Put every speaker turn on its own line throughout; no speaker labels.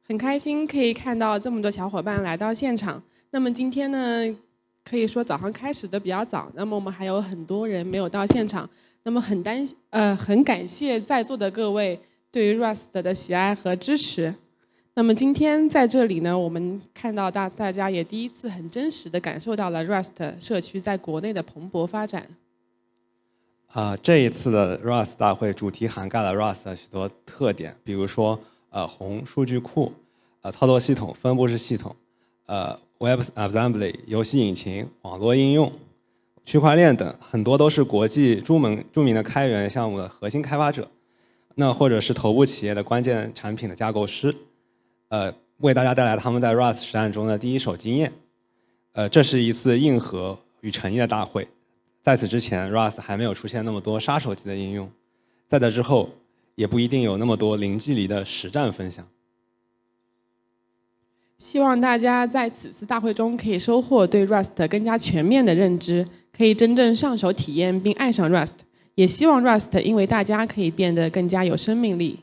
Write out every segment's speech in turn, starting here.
很开心可以看到这么多小伙伴来到现场。那么今天呢，可以说早上开始的比较早，那么我们还有很多人没有到现场。那么很感谢在座的各位对于 Rust 的喜爱和支持。那么今天在这里呢，我们看到大家也第一次很真实的感受到了 Rust 社区在国内的蓬勃发展。
这一次的 Rust 大会主题涵盖了 Rust 的许多特点，比如说宏数据库、操作系统、分布式系统、WebAssembly 游戏引擎、网络应用、区块链等，很多都是国际著名的开源项目的核心开发者，那或者是头部企业的关键产品的架构师，为大家带来他们在 Rust 实战中的第一手经验。这是一次硬核与诚意的大会。在此之前 ，Rust 还没有出现那么多杀手级的应用，在这之后，也不一定有那么多零距离的实战分享。
希望大家在此次大会中可以收获对 Rust 更加全面的认知，可以真正上手体验并爱上 Rust。也希望 Rust 因为大家可以变得更加有生命力。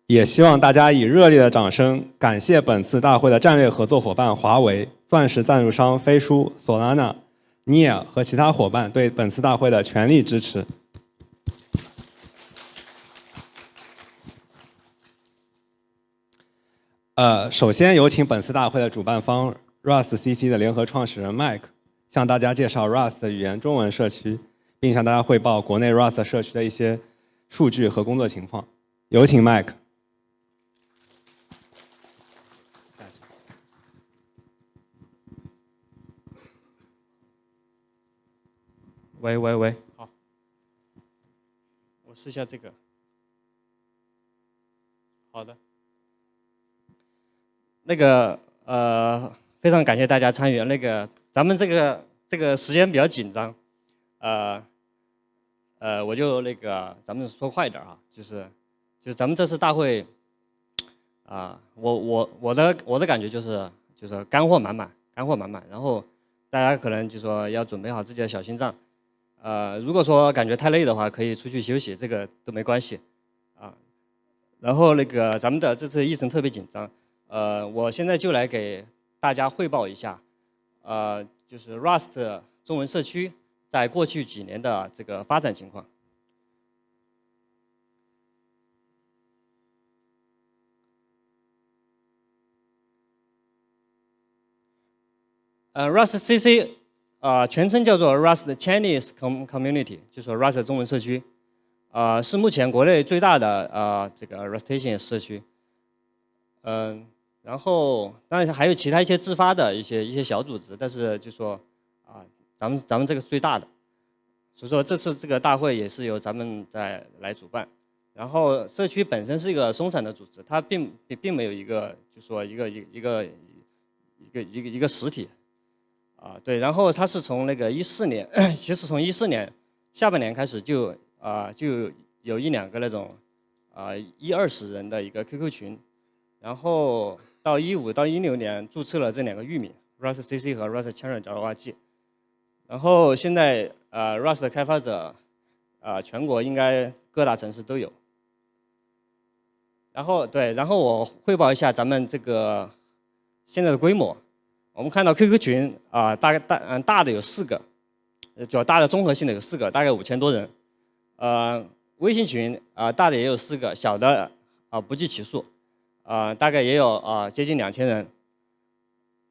也希望大家以热烈的掌声感谢本次大会的战略合作伙伴华为、钻石赞助商飞书、Solana、Nia 和其他伙伴对本次大会的全力支持。首先有请本次大会的主办方 Rust CC 的联合创始人 Mike 向大家介绍 Rust 语言中文社区，并向大家汇报国内 Rust 社区的一些数据和工作情况。有请 Mike。
喂，好，我试一下这个。好的。非常感谢大家参与。咱们这个时间比较紧张，我就咱们说快一点啊，就是咱们这次大会，我的感觉就是干货满满，然后大家可能就说要准备好自己的小心脏。如果说感觉太累的话，可以出去休息，这个都没关系，啊。然后咱们的这次议程特别紧张，我现在就来给大家汇报一下，就是 Rust 中文社区在过去几年的这个发展情况。Rust CC 全称叫做 Rust Chinese Community， 就是 Rust 中文社区，是目前国内最大的这个 Rustacean 社区。然后当然还有其他一些自发的一些小组织，但是就说咱们这个是最大的，所以说这次这个大会也是由咱们来主办。然后社区本身是一个松散的组织，它并没有一个就说一个实体。对，然后它是从14年，其实从14年下半年开始就有一两个那种20人的一个 QQ 群，然后到15到16年注册了这2个域名 Rust CC 和 Rust Channel.org， 然后现在Rust 的开发者全国应该各大城市都有。然后我汇报一下咱们这个现在的规模。我们看到 QQ 群大的有4个，主要大的综合性的有4个，大概5000多人。微信群大的也有4个，小的不计其数，大概也有接近2000人。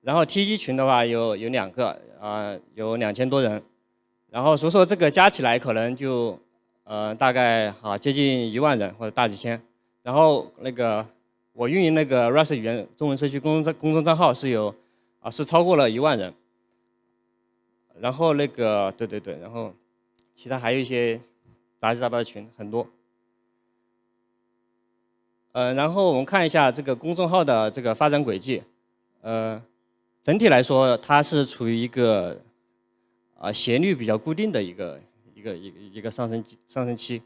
然后 TG 群的话有2个，有2000多人。然后所以说这个加起来可能就大概接近1万人或者大几千。然后我运营Rust 语言中文社区公众账号是超过了1万人。然后对，然后其他还有一些杂七杂八的群很多。然后我们看一下这个公众号的这个发展轨迹。整体来说它是处于一个斜率比较固定的一个上升期。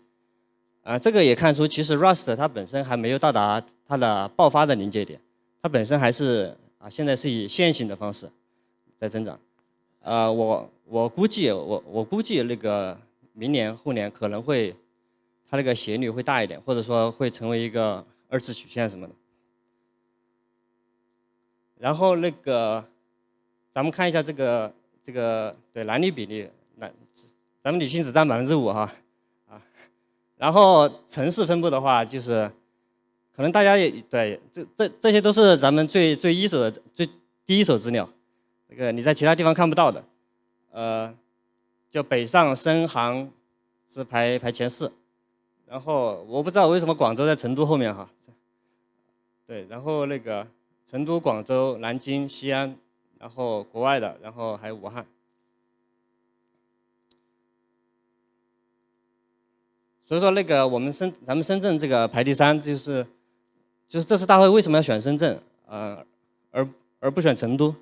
这个也看出其实 Rust 它本身还没有到达它的爆发的临界点，它本身还是现在是以线性的方式在增长。我估计明年后年可能会它那个斜率会大一点，或者说会成为一个2次曲线什么的。然后那个咱们看一下这个对男女比例，咱们女性只占5%哈，啊，然后城市分布的话，就是可能大家也对这些都是咱们最第一手资料，这个你在其他地方看不到的，就北上深杭是排前4，然后我不知道为什么广州在成都后面哈，对，然后那个成都、广州、南京、西安，然后国外的，然后还有武汉。所以说那个咱们深圳这个排第3，就是这次大会为什么要选深圳而不选成都？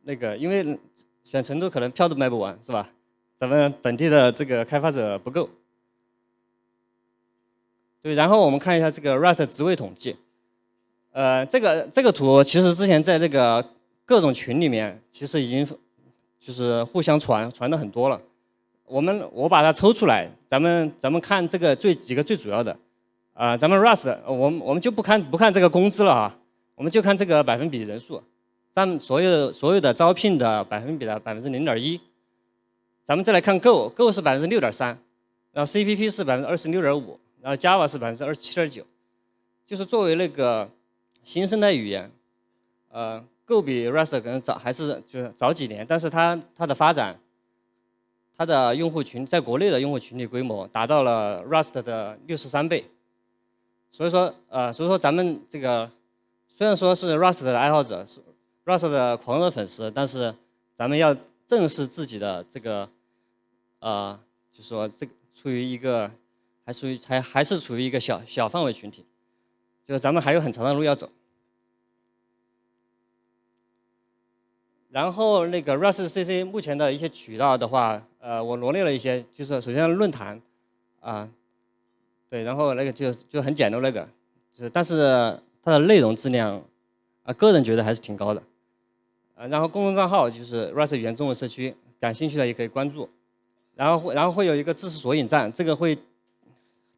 那个因为选成都可能票都卖不完，是吧？咱们本地的这个开发者不够。对，然后我们看一下这个 Rust 职位统计。这个图其实之前在这个各种群里面，其实已经就是互相传的很多了。我把它抽出来，咱们看这个几个最主要的。咱们 Rust 我们就不看这个工资了啊，我们就看这个百分比人数，占所有的招聘的百分比的0.1%。咱们再来看 Go 是6.3%，然后 CPP 是26.5%，然后 Java 是27.9%。就是作为那个新生代语言，Go 比 Rust 可能就是早几年，但是它的发展，它的用户群在国内的用户群体规模达到了 Rust 的63倍。所以说咱们这个虽然说是 Rust 的爱好者，是 Rust 的狂热粉丝，但是咱们要正视自己的这个就是说这个处于一个还是处于一个小范围群体，就是咱们还有很长的路要走。然后那个 Rust CC 目前的一些渠道的话，我罗列了一些，就是首先论坛对，然后那个就很简陋那个，但是它的内容质量个人觉得还是挺高的。然后公众账号就是 Rust 语言中文社区，感兴趣的也可以关注。然后会有一个知识索引站，这个会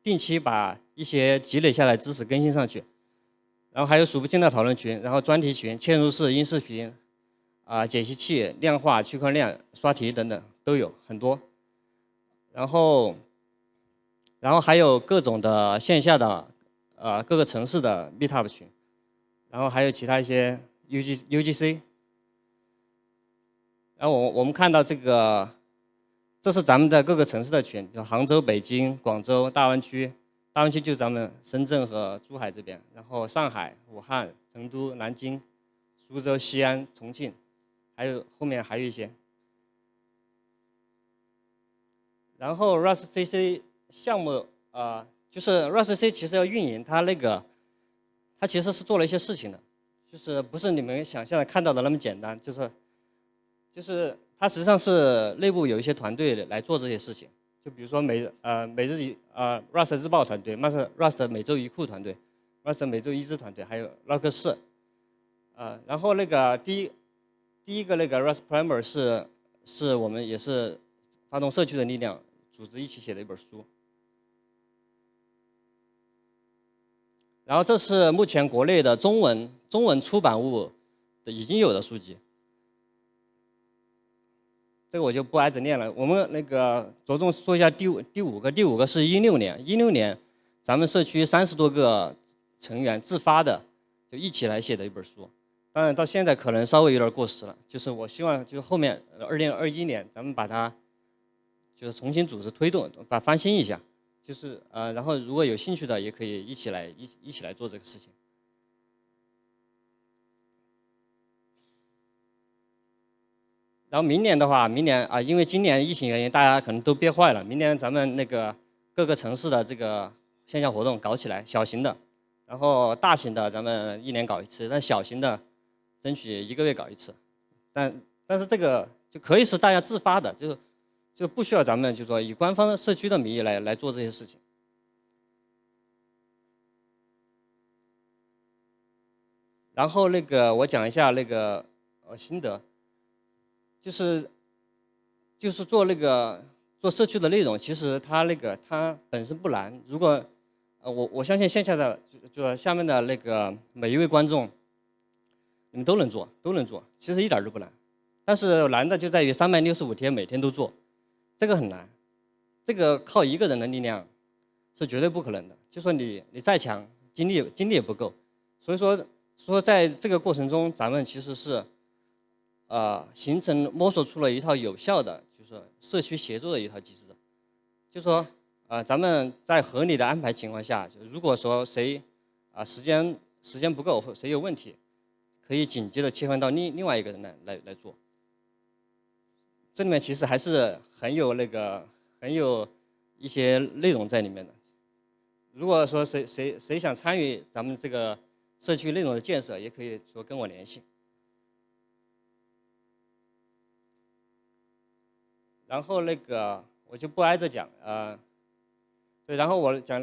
定期把一些积累下来知识更新上去。然后还有数不尽的讨论群，然后专题群、嵌入式音视频解析器、量化、区块链、刷题等等都有很多。然后还有各种的线下的各个城市的 Meetup 群，然后还有其他一些 UGC。然后我们看到这是咱们的各个城市的群，比如杭州、北京、广州、大湾区。大湾区就是咱们深圳和珠海这边，然后上海、武汉、成都、南京、苏州、西安、重庆，还有后面还有一些。然后 Rust CC 项目就是 Rust CC 其实要运营，它其实是做了一些事情的，就是不是你们想象的看到的那么简单，就是它实际上是内部有一些团队来做这些事情，就比如说Rust 日报团队，Rust 每周一库团队，Rust 每周一支团队，还有 log4。然后那个第一个那个 Rust Primer 是我们也是发动社区的力量，组织一起写的一本书。然后这是目前国内的中文出版物的已经有的书籍。这个我就不挨着念了。我们那个着重说一下第五个是16年，咱们社区30多个成员自发的就一起来写的一本书。当然到现在可能稍微有点过时了，就是我希望就是后面2021年咱们把它就是重新组织推动，翻新一下，就是然后如果有兴趣的也可以一起来做这个事情。然后明年的话，因为今年疫情原因，大家可能都憋坏了。明年咱们那个各个城市的这个线下活动搞起来，小型的，然后大型的咱们1年搞一次，但小型的争取1个月搞一次。但是这个就可以是大家自发的，就不需要咱们就说以官方社区的名义来做这些事情。然后那个我讲一下那个心得。就是做社区的内容，其实它本身不难。如果我相信线下的就下面的那个每一位观众，你们都能做，都能做，其实一点都不难。但是难的就在于365天每天都做，这个很难，这个靠一个人的力量是绝对不可能的。就说你再强，精力也不够。所以说在这个过程中，咱们其实是摸索出了一套有效的，就是社区协作的一套机制。就说咱们在合理的安排情况下，如果说谁时间不够或谁有问题，可以紧急的切换到另外一个人来做。这里面其实还是很有一些内容在里面的。如果说谁想参与咱们这个社区内容的建设，也可以说跟我联系。然后我就不挨着讲对，然后我讲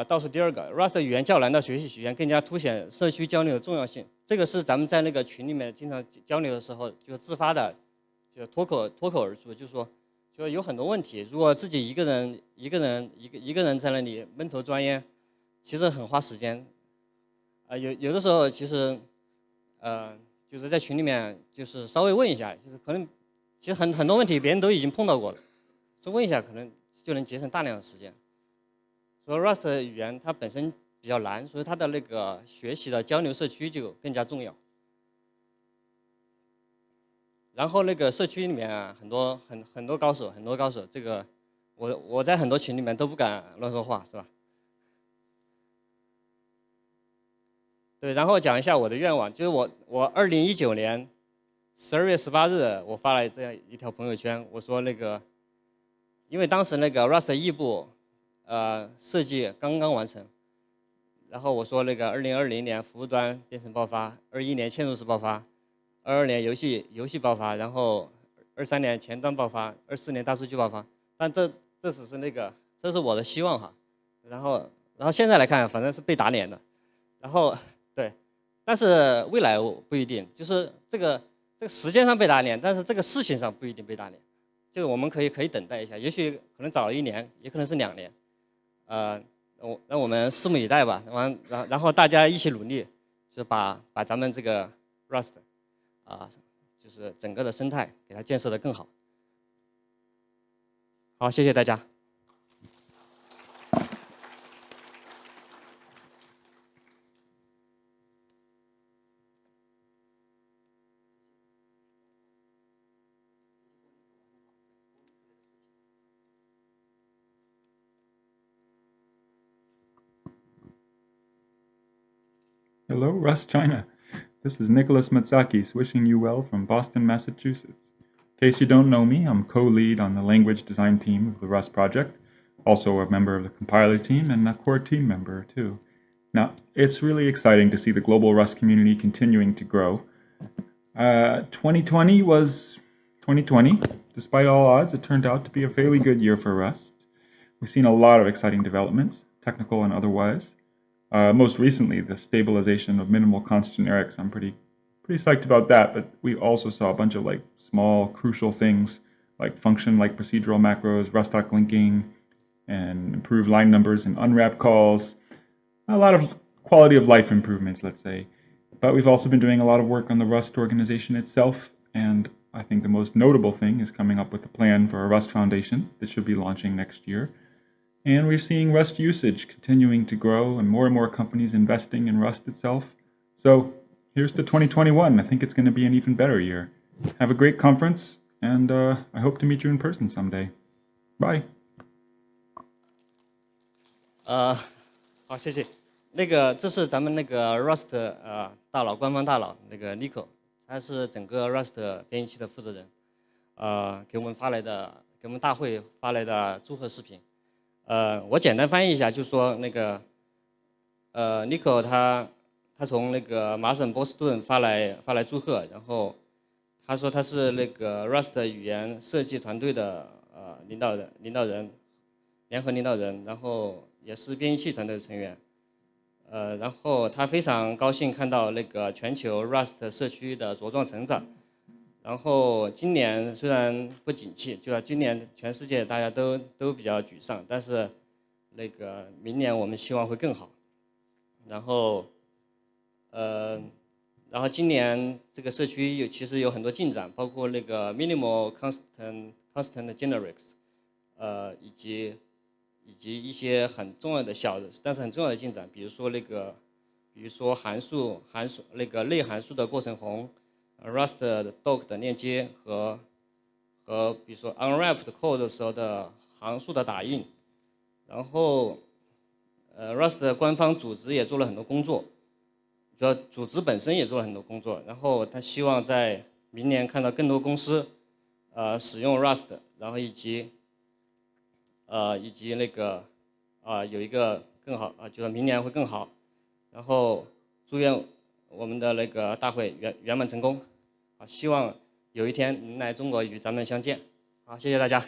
倒数第二个 ，Rust 语言较难的学习曲线更加凸显社区交流的重要性。这个是咱们在那个群里面经常交流的时候，就自发的，就脱口而出，就是说，就有很多问题，如果自己一个人在那里闷头钻研，其实很花时间。有的时候其实就是在群里面就是稍微问一下，就是可能其实很多问题别人都已经碰到过了，就问一下可能就能节省大量的时间。所以 Rust 语言它本身比较难，所以它的那个学习的交流社区就更加重要。然后那个社区里面很多高手，这个我在很多群里面都不敢乱说话，是吧？对，然后讲一下我的愿望，就是我2019年12月18日我发了这样一条朋友圈，我说因为当时Rust 异步设计刚刚完成，然后我说2020年服务端编程爆发，21年嵌入式爆发，22年游戏爆发，然后23年前端爆发，24年大数据爆发。但这只是这是我的希望哈。然后现在来看，反正是被打脸的。然后对，但是未来我不一定，就是这个时间上被打脸，但是这个事情上不一定被打脸。这个我们可以等待一下，也许可能早1年，也可能是2年。让我们拭目以待吧。然后大家一起努力，就是把咱们这个 Rust 就是整个的生态给它建设得更好。好，谢谢大家。
Hello, Rust China. This is Nicholas Matsakis wishing you well from Boston, Massachusetts. In case you don't know me, I'm co-lead on the language design team of the Rust project, also a member of the compiler team and a core team member too. Now, it's really exciting to see the global Rust community continuing to grow. 2020 was 2020. Despite all odds, it turned out to be a fairly good year for Rust. We've seen a lot of exciting developments, technical and otherwise. Most recently, the stabilization of minimal constant generics. I'm pretty psyched about that, but we also saw a bunch of small, crucial things like function-like procedural macros, Rust-Doc linking, and improved line numbers and unwrap calls. A lot of quality of life improvements, let's say. But we've also been doing a lot of work on the Rust organization itself, and I think the most notable thing is coming up with a plan for a Rust Foundation that should be launching next year. And we're seeing Rust usage continuing to grow and more companies investing in Rust itself. So here's to 2021. I think it's going to be an even better year. Have a great conference, and I hope to meet you in person someday. Bye.
好，谢谢。这是咱们Rust 大佬，官方大佬Nico， 他是整个 Rust 编译器的负责人，给我们大会发来的祝贺视频。我简单翻译一下，就说Nico 他从麻省波士顿发来祝贺，然后他说他是Rust 语言设计团队的领导人，联合领导人，然后也是编译器团队的成员。然后他非常高兴看到全球 Rust 社区的茁壮成长。然后今年虽然不景气，就今年全世界大家都比较沮丧，但是明年我们希望会更好。然然后今年这个社区其实有很多进展，包括那个 minimal constant generics，以及一些很重要的小的但是很重要的进展，比如说函数那个类函数的过程宏，Rust 的 doc 的链接和比如说 unwrapped code 的时候的行数的打印，然后Rust 的官方组织也做了很多工作，主要组织本身也做了很多工作，然后他希望在明年看到更多公司使用 Rust， 然后以及那个有一个更好就是明年会更好，然后祝愿我们的那个大会圆满成功，希望有一天能来中国与咱们相见，好，谢谢大家。